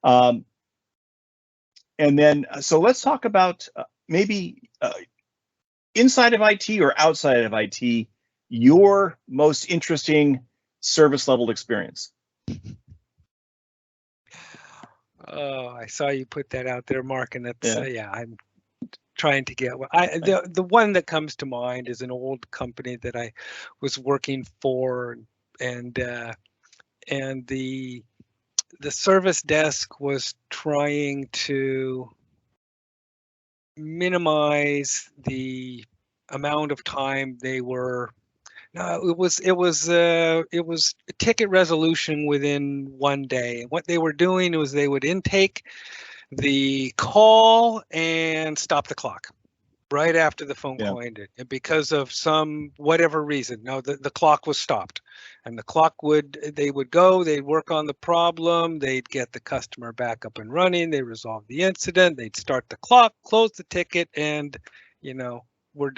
And then, so let's talk about maybe inside of IT or outside of IT, your most interesting service level experience. Oh, I saw you put that out there, Mark, and that's I'm trying to get the one that comes to mind is an old company that I was working for, and the service desk was trying to minimize the amount of time they were. No, it was ticket resolution within one day. What they were doing was they would intake the call and stop the clock right after the phone call ended. And because of some whatever reason, no, the clock was stopped, and the clock they would go, they'd work on the problem, they'd get the customer back up and running, they resolve the incident, they'd start the clock, close the ticket, and we're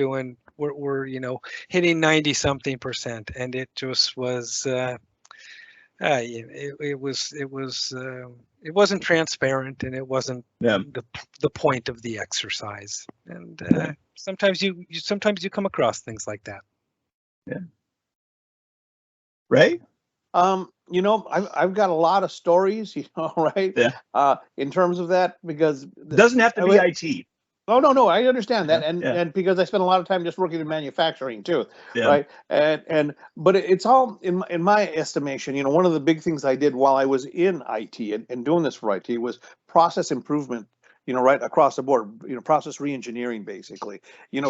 hitting 90-something%, and it just was it wasn't transparent, and it wasn't the point of the exercise. And sometimes you come across things like that. Yeah. Ray? I've got a lot of stories, right? Yeah. In terms of that, because it doesn't have to be IT. Oh, no, I understand that. And because I spent a lot of time just working in manufacturing too, right? But it's all, in my estimation, one of the big things I did while I was in IT and doing this for IT was process improvement, right across the board, process re-engineering, basically,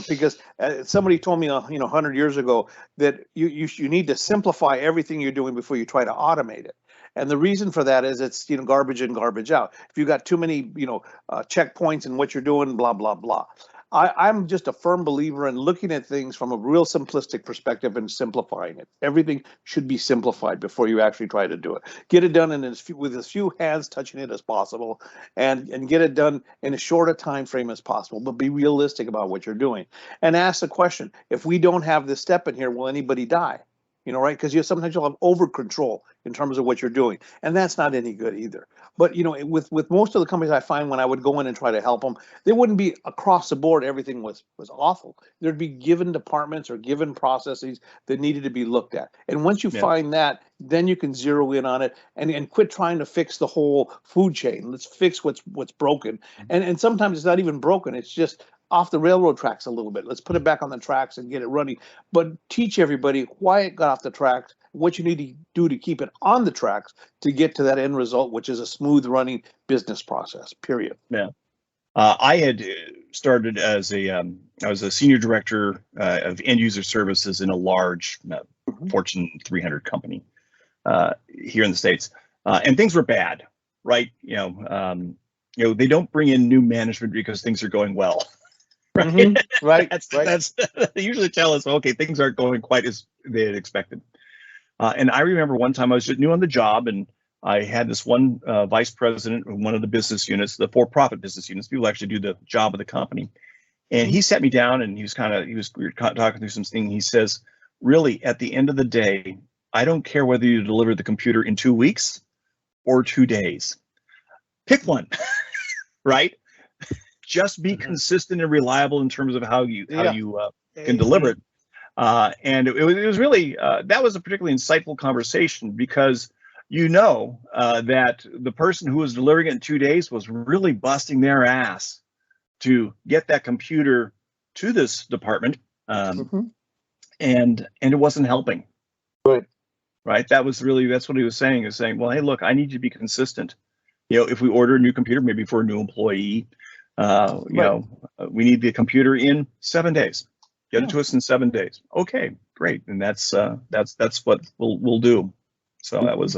because somebody told me, 100 years ago that you need to simplify everything you're doing before you try to automate it. And the reason for that is it's, garbage in, garbage out. If you got too many, checkpoints in what you're doing, blah, blah, blah. I'm just a firm believer in looking at things from a real simplistic perspective and simplifying it. Everything should be simplified before you actually try to do it. Get it done with as few hands touching it as possible, and get it done in as short a time frame as possible, but be realistic about what you're doing. And ask the question, if we don't have this step in here, will anybody die? Right? Because sometimes you'll have over control in terms of what you're doing, and that's not any good either. But with most of the companies I find, when I would go in and try to help them, there wouldn't be across the board everything was awful. There'd be given departments or given processes that needed to be looked at. And once you find that, then you can zero in on it and quit trying to fix the whole food chain. Let's fix what's broken. And sometimes it's not even broken. It's just off the railroad tracks a little bit. Let's put it back on the tracks and get it running. But teach everybody why it got off the tracks, what you need to do to keep it on the tracks to get to that end result, which is a smooth running business process, period. Yeah. I had started as I was a senior director of end user services in a large Fortune 300 company here in the States. And things were bad, right? They don't bring in new management because things are going well. Right. Mm-hmm. Right. That's they usually tell us, okay, things aren't going quite as they had expected. And I remember one time I was new on the job, and I had this one vice president of one of the business units, the for-profit business units, people actually do the job of the company. And he sat me down, and we were talking through some things. He says, really, at the end of the day, I don't care whether you deliver the computer in 2 weeks or 2 days. Pick one, right? Just be consistent and reliable in terms of how you can deliver it. And it was really that was a particularly insightful conversation, because that the person who was delivering it in 2 days was really busting their ass to get that computer to this department, and it wasn't helping. Right. That's what he was saying. Is saying, well, hey, look, I need you to be consistent. If we order a new computer, maybe for a new employee, we need the computer in 7 days. Get it to us in 7 days. Okay, great. And that's what we'll do. So that was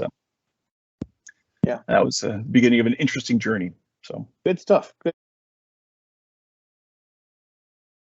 the beginning of an interesting journey. So good stuff. Good.